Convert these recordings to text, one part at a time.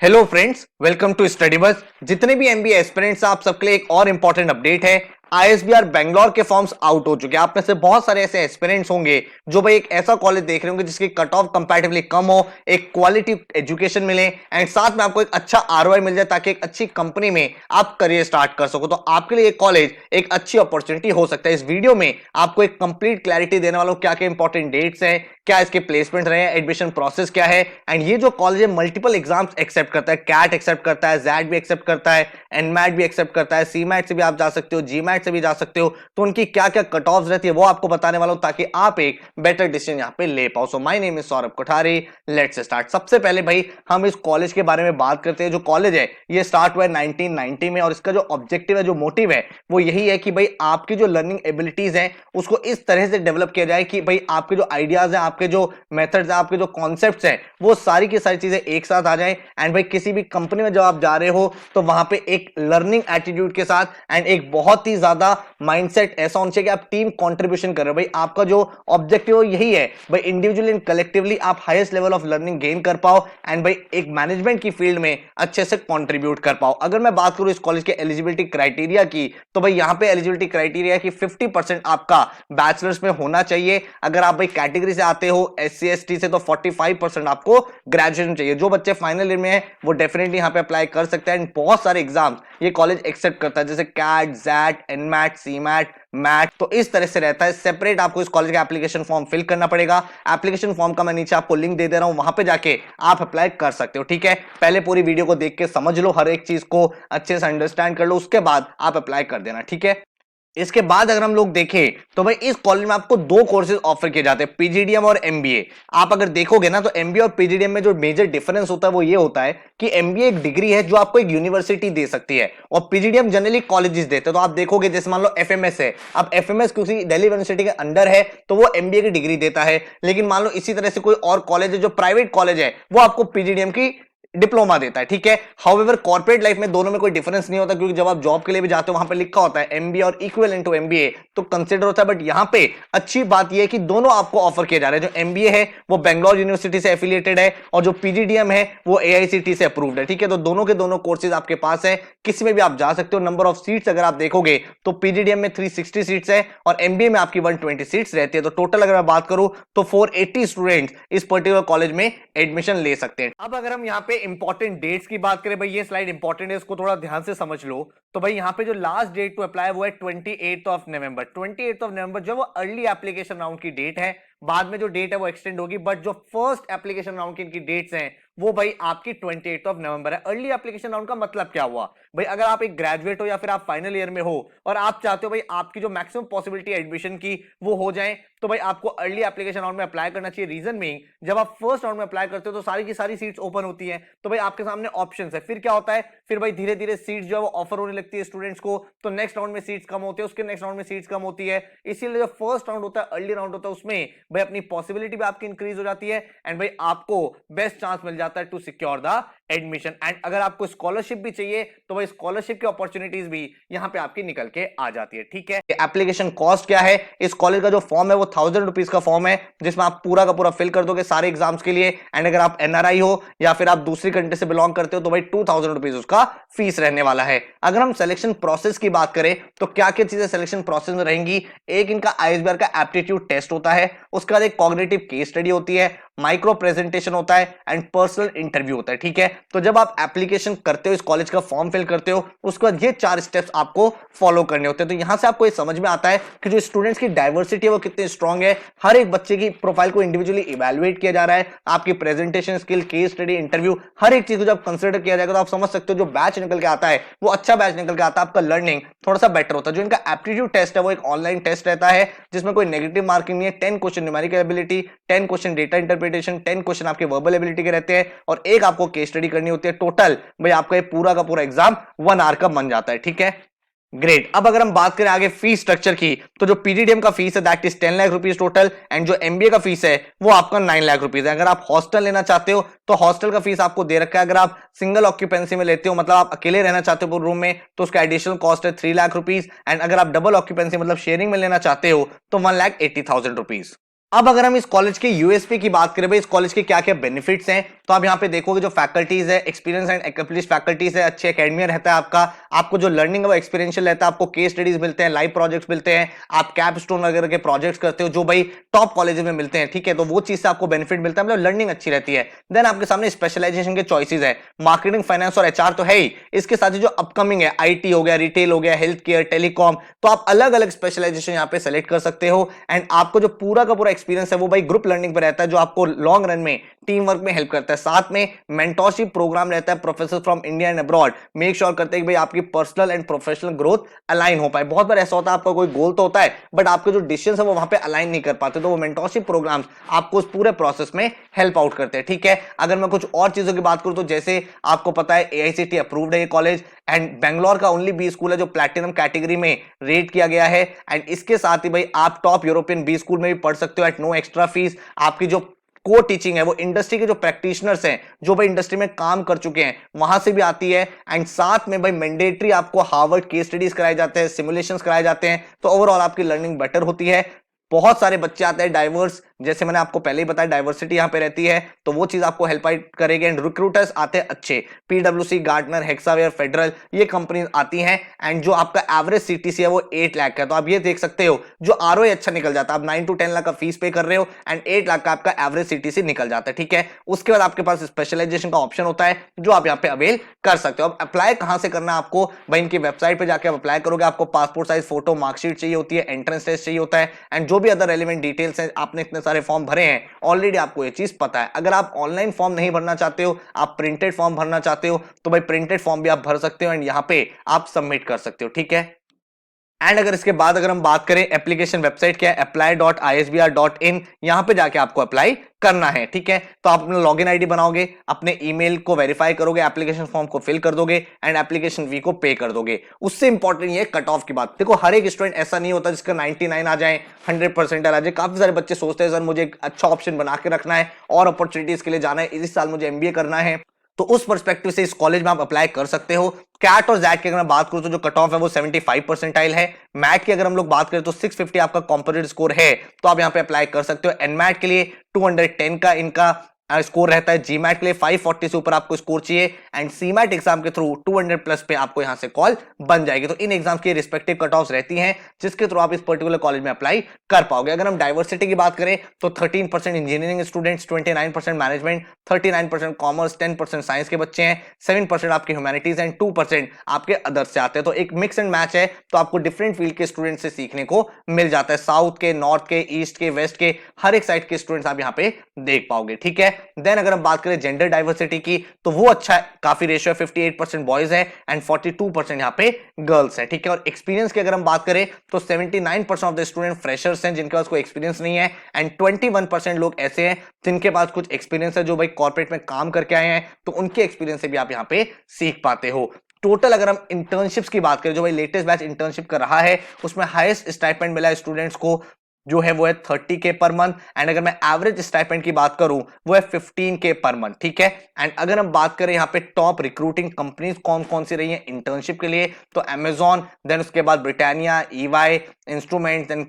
Hello friends, welcome to study bus. जितने भी MBA aspirants आप सबके लिए एक और इंपॉर्टेंट अपडेट है। आईएसबीआर बेंगलोर के फॉर्म्स आउट हो चुके हैं। आप में से बहुत सारे ऐसे एस्पिरेंट्स होंगे जो भाई एक ऐसा कॉलेज देख रहे होंगे जिसकी कट ऑफ कंपैरेटिवली कम हो, एक क्वालिटी एजुकेशन मिले एंड साथ में आपको एक अच्छा आरओआई मिल जाए ताकि एक अच्छी कंपनी में आप करियर स्टार्ट कर सको। तो आपके लिए कॉलेज एक अच्छी अपॉर्चुनिटी हो सकता है। इस वीडियो में आपको एक कंप्लीट क्लैरिटी देने वाला हूं, क्या क्या इंपॉर्टेंट डेट्स हैं, क्या इसके प्लेसमेंट रहे हैं, एडमिशन प्रोसेस क्या है एंड ये जो कॉलेज है मल्टीपल एग्जाम्स एक्सेप्ट करता है। कैट एक्सेप्ट करता है, जैट भी एक्सेप्ट करता है, एनमैट भी एक्सेप्ट करता है, सीमैट से भी आप जा सकते हो, जीमैट से भी जा सकते हो। तो उनकी क्या क्या कट ऑफ रहती है वो आपको बताने वाला हूं ताकि आप एक बेटर डिसीजन यहां पे ले पाओ। So my name is Saurabh Kothari, let's start. सबसे पहले भाई हम इस कॉलेज के बारे में बात करते हैं। जो कॉलेज है ये स्टार्ट हुआ है 1990 में और इसका जो ऑब्जेक्टिव है, जो मोटिव है वो यही है कि भाई आपकी जो लर्निंग एबिलिटीज है उसको इस तरह से डेवलप किया जाए कि भाई आपके जो आइडियाज हैं, आपके जो मेथड्स हैं, आपके जो कॉन्सेप्ट्स हैं वो सारी की सारी चीजें एक साथ आ जाएं। एंड भाई किसी भी कंपनी में जब आप जा रहे हो तो वहां पे एक लर्निंग एटीट्यूड के साथ एंड एक बहुत ही ज्यादा माइंडसेट ऐसा होना चाहिए कि आप टीम कंट्रीब्यूशन कर रहे हो। भाई आपका जो ऑब्जेक्टिव यही है भाई इंडिविजुअली एंड कलेक्टिवली आप highest level of learning gain कर पाओ एंड भाई एक मैनेजमेंट की फील्ड में अच्छे से कंट्रीब्यूट कर पाओ। अगर मैं बात करूं इस कॉलेज के एलिजिबिलिटी क्राइटेरिया की तो भाई यहां पे एलिजिबिलिटी क्राइटेरिया की 50% आपका बैचलर्स में होना चाहिए। अगर आप भाई कैटेगरी से आते हो एससी एसटी से तो 45% आपको ग्रेजुएशन चाहिए। जो बच्चे फाइनल ईयर में है वो डेफिनेटली यहां पे अप्लाई कर सकते हैं। बहुत सारे एग्जाम ये कॉलेज एक्सेप्ट करता है जैसे CAT, XAT, NMAT, CMAT, MAT. तो इस तरह से रहता है। सेपरेट आपको इस कॉलेज का एप्लीकेशन फॉर्म फिल करना पड़ेगा। एप्लीकेशन फॉर्म का मैं नीचे आपको लिंक दे रहा हूं, वहां पे जाके आप अप्लाई कर सकते हो। ठीक है, पहले पूरी वीडियो को देख के समझ लो, हर एक चीज को अच्छे से अंडरस्टैंड कर लो, उसके बाद आप अप्लाई कर देना। ठीक है, इसके बाद अगर हम लोग देखें तो भाई इस कॉलेज में आपको दो कोर्सेज ऑफर किए जाते हैं, पीजीडीएम और एमबीए। आप अगर देखोगे ना तो एमबीए और पीजीडीएम में जो मेजर डिफरेंस होता है वो ये होता है कि एमबीए एक डिग्री है जो आपको एक यूनिवर्सिटी दे सकती है और पीजीडीएम जनरली कॉलेजेस देते हैं। तो आप देखोगे जैसे मान लो एफएमएस है, अब एफएमएस किसी दिल्ली यूनिवर्सिटी के अंडर है तो वो एमबीए की डिग्री देता है। लेकिन मान लो इसी तरह से कोई और कॉलेज है जो प्राइवेट कॉलेज है वो आपको पीजीडीएम की डिप्लोमा देता है। ठीक है, हाउएवर कॉर्पोरेट लाइफ में दोनों में कोई डिफरेंस नहीं होता क्योंकि जब आप जॉब के लिए भी जाते हो वहां पे लिखा होता है एमबीए और इक्विवेलेंट टू एमबीए तो कंसीडर होता है। बट यहां पे अच्छी बात यह है कि दोनों आपको ऑफर किए जा रहे हैं। जो एमबीए है वो बेंगलोर यूनिवर्सिटी से एफिलिएटेड है और जो पीजीडीएम है वो एआईसीटी से अप्रूव्ड है। ठीक है, तो दोनों के दोनों कोर्सेज आपके पास है, किसी में भी आप जा सकते हो। नंबर ऑफ सीट्स अगर आप देखोगे तो पीजीडीएम में 360 सीट्स है और एमबीए में आपकी 120 सीट्स रहती है। तो टोटल अगर मैं बात करूं तो 480 स्टूडेंट्स इस पर्टिकुलर कॉलेज में एडमिशन ले सकते हैं। अब अगर हम यहाँ पे इंपॉर्टेंट डेट्स की बात करें, भाई ये स्लाइड इंपॉर्टेंट है, इसको थोड़ा ध्यान से समझ लो। तो भाई यहाँ पे जो लास्ट डेट टू अप्लाई वो है 28 ऑफ नवंबर। 28 ऑफ नवंबर जो वो अर्ली एप्लीकेशन राउंड की डेट है। बाद में जो डेट है वो एक्सटेंड होगी, बट जो फर्स्ट एप्लीकेशन राउंड की इनकी डेट्स हैं वो भाई आपकी 28 ऑफ नवंबर है। अर्ली एप्लीकेशन राउंड का मतलब क्या हुआ भाई, अगर आप एक ग्रेजुएट हो या फिर आप फाइनल ईयर में हो और आप चाहते हो भाई आपकी जो मैक्सिमम पॉसिबिलिटी एडमिशन की वो हो जाए तो भाई आपको अर्ली एप्लीकेशन राउंड में अप्लाई करना चाहिए। रीजन मीइंग जब आप फर्स्ट राउंड में अप्लाई करते हो तो सारी की सारी सीट्स ओपन होती है, तो भाई आपके सामने ऑप्शंस है। फिर क्या होता है, फिर भाई धीरे धीरे सीट्स जो है वो ऑफर होने लगती है स्टूडेंट्स को, तो नेक्स्ट राउंड में सीट्स कम होती है, उसके नेक्स्ट राउंड में सीट्स कम होती है। इसीलिए जो फर्स्ट राउंड होता है, अर्ली राउंड होता है, उसमें भाई अपनी पॉसिबिलिटी भी आपकी इंक्रीज हो जाती है एंड भाई आपको बेस्ट चांस मिल जाता है to secure the admission. And अगर आपको स्कॉलरशिप भी चाहिए तो भाई स्कॉलरशिप की अपॉर्चुनिटीज भी यहां पे आपकी निकल के आ जाती है। ठीक है, एप्लीकेशन कॉस्ट क्या है, इस कॉलेज का जो फॉर्म है वो 1000 रुपीज का फॉर्म है जिसमें आप पूरा का पूरा फिल कर दोगे सारे एग्जाम्स के लिए। एंड अगर आप एनआरआई हो या फिर आप दूसरी कंट्री से बिलोंग करते हो तो भाई 2000 रुपीज उसका फीस रहने वाला है। अगर हम सिलेक्शन प्रोसेस की बात करें तो क्या क्या चीजें सिलेक्शन प्रोसेस में रहेंगी, एक इनका आईएसबीआर का एप्टीट्यूड टेस्ट होता है, उसके बाद एक कॉग्निटिव केस स्टडी होती है, माइक्रो प्रेजेंटेशन होता है एंड पर्सनल इंटरव्यू होता है। ठीक है, तो जब आप एप्लीकेशन करते हो, इस कॉलेज का फॉर्म फिल करते हो, उसके बाद ये 4 स्टेप्स आपको फॉलो करने होते हैं। तो यहां से आपको ये समझ में आता है कि जो स्टूडेंट्स की डाइवर्सिटी है वो कितनी स्ट्रांग है। हर एक बच्चे की प्रोफाइल को इंडिविजुअली इवैल्यूएट किया जा रहा है। आपकी presentation skill, case study, interview, हर एक चीज को जब कंसिडर किया जाएगा तो आप समझ सकते हो जो बैच निकल के आता है वो अच्छा बैच निकल के आता है, आपका लर्निंग थोड़ा सा बेटर होता है। जो इनका एप्टीट्यूड टेस्ट है वो एक ऑनलाइन टेस्ट रहता है जिसमें कोई नेगेटिव मार्किंग नहीं है। 10 question numerical ability, 10 question data interpretation, 10 question आपके वर्बल एबिलिटी के रहते हैं और एक आपको केस स्टडी करनी होती है। टोटल भाई आपका ये पूरा का पूरा एग्जाम 1 आवर का बन जाता है। ठीक है, ग्रेट। अब अगर हम बात करें आगे फीस स्ट्रक्चर की तो जो पीजीडीएम का फीस है that is 10 lakh rupees total and जो एमबीए का फीस है वो आपका 9 लाख रुपीस है। अगर आप हॉस्टल लेना चाहते हो तो हॉस्टल का फीस आपको दे रखा है। अगर आप सिंगल ऑक्यूपेंसी में लेते हो, मतलब आप अकेले रहना चाहते हो रूम में, तो उसका एडिशनल कॉस्ट है 3 लाख रुपीस एंड अगर आप डबल ऑक्यूपेंसी मतलब शेयरिंग में लेना चाहते हो तो 1,80,000 रुपीस। अब अगर हम इस कॉलेज के यूएसपी की बात करें, भाई इस कॉलेज के क्या क्या बेनिफिट्स हैं, तो आप यहाँ पे देखोगे जो फैकल्टीज है, एक्सपीरियंस एंड एक्सप्लिश फैकल्टीज है, अच्छे एकेडमिया रहता है आपका, आपको जो लर्निंग है वो एक्सपीरियंशियल रहता है, आपको केस स्टडीज मिलते हैं, लाइव प्रोजेक्ट्स मिलते हैं, आप कैपस्टोन वगैरह के प्रोजेक्ट्स करते हो जो भाई टॉप कॉलेज में मिलते हैं, ठीक है, तो वो चीज से आपको बेनिफिट मिलता है, मतलब लर्निंग अच्छी रहती है। देन आपके सामने स्पेशलाइजेशन के चॉइसेस है, मार्केटिंग, फाइनेंस और एचआर तो है ही, इसके साथ ही जो अपकमिंग है आईटी हो गया, रिटेल हो गया, हेल्थ केयर, टेलीकॉम, तो आप अलग अलग स्पेशलाइजेशन यहाँ पे सेलेक्ट कर सकते हो। एंड आपको जो पूरा का पूरा एक्सपीरियंस है वो भाई ग्रुप लर्निंग पे रहता है, जो आपको लॉन्ग रन में टीम वर्क में हेल्प करता है। साथ में मेंटोरशिप प्रोग्राम रहता है, professor from India and abroad make sure करते हैं कि भाई आपकी personal and professional growth align हो पाए। बहुत बार ऐसा होता है आपका कोई गोल तो होता है बट आपके जो डिसीजन है वो वहां पे अलाइन नहीं कर पाते, तो वो मेंटोरशिप प्रोग्राम्स आपको उस पूरे प्रोसेस में हेल्प आउट करते हैं, ठीक है। अगर मैं कुछ और चीजों की बात करूं तो जैसे आपको पता है एआईसीटी अप्रूव्ड है ये कॉलेज, एंड बेंगलोर का ओनली बी स्कूल है जो प्लैटिनम कैटेगरी में रेट किया गया है। एंड इसके साथ ही भाई आप टॉप यूरोपियन बी स्कूल में भी पढ़ सकते हो एट नो एक्स्ट्रा फीस। आपकी जो को टीचिंग है वो इंडस्ट्री के जो प्रैक्टिशनर्स हैं, जो भाई इंडस्ट्री में काम कर चुके हैं, वहां से भी आती है। एंड साथ में भाई मैंडेटरी आपको हार्वर्ड केस स्टडीज कराए जाते हैं, सिमुलेशंस कराए जाते हैं, तो ओवरऑल आपकी लर्निंग बेटर होती है। बहुत सारे बच्चे आते हैं डाइवर्स, जैसे मैंने आपको पहले ही बताया डाइवर्सिटी यहां पे रहती है, तो वो चीज आपको हेल्प करेगी। एंड रिक्रूटर्स आते हैं अच्छे, पीडब्ल्यूसी, गार्टनर, हेक्सावेयर, फेडरल, ये कंपनीज आती हैं। एंड जो आपका एवरेज सीटीसी है वो 8 लाख है, तो आप ये देख सकते हो जो आरओए अच्छा निकल जाता है, आप 9 to 10 लाख का फीस पे कर रहे हो एंड 8 लाख का आपका एवरेज सीटीसी निकल जाता है, ठीक है। उसके बाद आपके पास स्पेशलाइजेशन का ऑप्शन होता है जो आप यहाँ पे अवेल कर सकते हो। अब अप्लाई कहां से करना है आपको, भाई इनकी वेबसाइट पे जाके आप अप्लाई करोगे, आपको पासपोर्ट साइज फोटो, मार्कशीट चाहिए होती है, एंट्रेंस टेस्ट चाहिए होता है, एंड जो भी अदर रेलेवेंट डिटेल्स हैं, आपने इतने सारे फॉर्म भरे हैं ऑलरेडी, आपको ये चीज पता है। अगर आप ऑनलाइन फॉर्म नहीं भरना चाहते हो, आप प्रिंटेड फॉर्म भरना चाहते हो, तो भाई प्रिंटेड फॉर्म भी आप भर सकते हो एंड यहां पे आप सबमिट कर सकते हो, ठीक है। एंड अगर इसके बाद अगर हम बात करें एप्लीकेशन वेबसाइट क्या है, apply.isbr.in, यहां पे जाके आपको अप्लाई करना है, ठीक है। तो आप अपना लॉगिन आईडी बनाओगे, अपने ईमेल को वेरीफाई करोगे, एप्लीकेशन फॉर्म को फिल कर दोगे एंड एप्लीकेशन फी को पे कर दोगे। उससे इंपॉर्टेंट ये कट ऑफ की बात, देखो हर एक स्टूडेंट ऐसा नहीं होता जिसका 99 आ जाए, 100% आ जाए। काफी सारे बच्चे सोचते हैं सर मुझे एक अच्छा ऑप्शन बना के रखना है और अपॉर्चुनिटीज के लिए जाना है, इस साल मुझे एमबीए करना है, तो उस पर्सपेक्टिव से इस कॉलेज में आप अप्लाई कर सकते हो। कैट और जैक की अगर मैं बात करूं तो जो कट ऑफ है वो 75 परसेंटाइल है। मैट की अगर हम लोग बात करें तो 650 आपका कॉम्पोजिट स्कोर है, तो आप यहां पे अप्लाई कर सकते हो। एनमैट के लिए 210 का इनका स्कोर रहता है, जीमैट के लिए 540 से ऊपर आपको स्कोर चाहिए, एंड सीमैट एग्जाम के थ्रू 200 प्लस पे आपको यहां से कॉल बन जाएगी। तो इन एग्जाम की रिस्पेक्टिव कट ऑफ रहती हैं जिसके थ्रू आप इस पर्टिकुलर कॉलेज में अप्लाई कर पाओगे। अगर हम डाइवर्सिटी की बात करें तो 13% engineering students, 29% management, 39% commerce, 10% science के बच्चे हैं, 7% आपके ह्यूमैनिटीज एंड 2% आपके अदर से आते हैं। तो एक मिक्स एंड मैच है, तो आपको डिफरेंट फील्ड के स्टूडेंट से सीखने को मिल जाता है, साउथ के, नॉर्थ के, ईस्ट के, वेस्ट के, हर एक साइड के स्टूडेंट्स आप यहाँ पे देख पाओगे, ठीक है। देन अगर हम बात करें जेंडर डाइवर्सिटी की तो वो अच्छा है, काफी रेशियो है, 58% बॉयज है एंड 42% यहाँ पे गर्ल्स है, ठीक है। और एक्सपीरियंस की अगर हम बात करें तो 79% ऑफ द स्टूडेंट फ्रेशर्स हैं जिनके पास कोई एक्सपीरियंस नहीं है, एंड 21% लोग ऐसे हैं जिनके पास कुछ एक्सपीरियंस है, जो भाई कॉर्पोरेट में काम करके आए हैं, तो उनके एक्सपीरियंस से भी आप यहाँ पे सीख पाते हो। टोटल अगर हम इंटर्नशिप्स की बात करें, जो भाई लेटेस्ट बैच इंटर्नशिप कर रहा है उसमें हाईएस्ट स्टाइपेंड मिला है स्टूडेंट्स को, जो है वो है 30K पर मंथ। एंड अगर मैं एवरेज स्टाइपेंड की बात करूं वो है 15K पर मंथ, ठीक है। एंड अगर हम बात करें यहाँ पे टॉप रिक्रूटिंग कंपनीज कौन कौन सी रही हैं इंटर्नशिप के लिए, तो अमेजॉन, देन उसके बाद Britannia, EY, instrument, then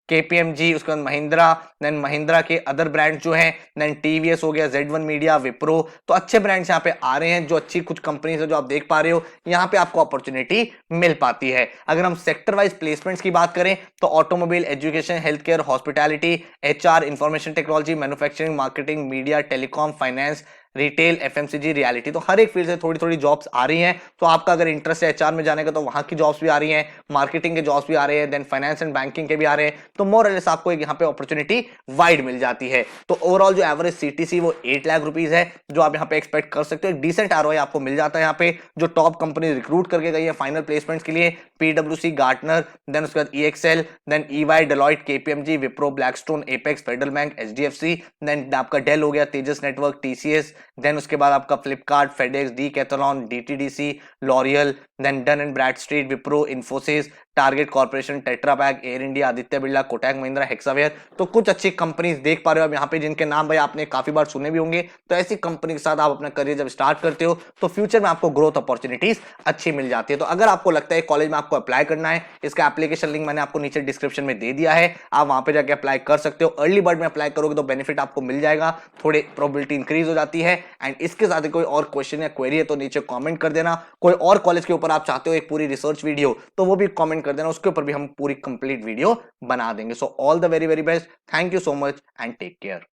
KPMG, उसके बाद महिंद्रा, देन महिंद्रा के अदर ब्रांड जो हैं, देन टीवीएस हो गया, Z1 मीडिया, विप्रो, तो अच्छे ब्रांड्स यहाँ पे आ रहे हैं, जो अच्छी कुछ कंपनीज है जो आप देख पा रहे हो, यहाँ पे आपको अपॉर्चुनिटी मिल पाती है। अगर हम सेक्टर वाइज प्लेसमेंट्स की बात करें तो automobile, education, health care, hospitality, HR, information technology, manufacturing, marketing, media, telecom, finance, retail, FMCG, reality, तो हर एक फील्ड से थोड़ी थोड़ी जॉब्स आ रही हैं। तो आपका अगर इंटरेस्ट है एचआर में जाने का तो वहां की जॉब्स भी आ रही हैं, मार्केटिंग के जॉब्स भी आ रहे हैं, देन फाइनेंस एंड बैंकिंग के भी आ रहे हैं, तो मोर और लेस आपको एक यहाँ पे अपॉर्चुनिटी वाइड मिल जाती है। तो ओवरऑल जो एवरेज सीटीसी वो 8 लाख रुपीज है, जो आप यहाँ पे एक्सपेक्ट कर सकते हो। एक डिसेंट आरओआई आपको मिल जाता है यहाँ पे, जो टॉप कंपनी रिक्रूट करके गई है फाइनल प्लेसमेंट्स के लिए, पीडब्ल्यूसी, गार्टनर, देन उसके बाद EXL, then EY, Deloitte, KPMG, Wipro, Blackstone, Apex, Federal bank, HDFC, then आपका डेल हो गया, तेजस नेटवर्क, टीसीएस, देन उसके बाद आपका Flipkart, FedEx, Decathlon, DTDC, L'Oreal, then Dun and Bradstreet, Wipro, Infosys, Target Corporation, Tetra Pak, Air India, Aditya Birla, Kotak Mahindra, Hexaware. तो कुछ अच्छी companies देख पा रहे हो अब यहाँ पे, जिनके नाम भाई आपने काफी बार सुने भी होंगे। तो ऐसी कंपनी के साथ आप अपना करियर जब स्टार्ट करते हो तो फ्यूचर में आपको ग्रोथ अपॉर्चुनिटीज अच्छी मिल जाती है। तो अगर आपको लगता है कॉलेज में आपको अप्लाई करना है, इसका एप्लीकेशन लिंक मैंने आपको नीचे डिस्क्रिप्शन में दे दिया है, आप वहां पे जाके अप्लाई कर सकते हो। अर्ली बर्ड में अप्लाई करोगे तो बेनिफिट आपको मिल जाएगा, थोड़ी प्रोबेबिलिटी इंक्रीज हो जाती है। एंड इसके साथ कोई और क्वेश्चन या क्वेरी है तो नीचे कमेंट कर देना। कोई और कॉलेज के ऊपर आप चाहते हो एक पूरी रिसर्च वीडियो, तो वो भी कमेंट कर देना, उसके ऊपर भी हम पूरी कंप्लीट वीडियो बना देंगे। So all the very very best, thank you so much and take care.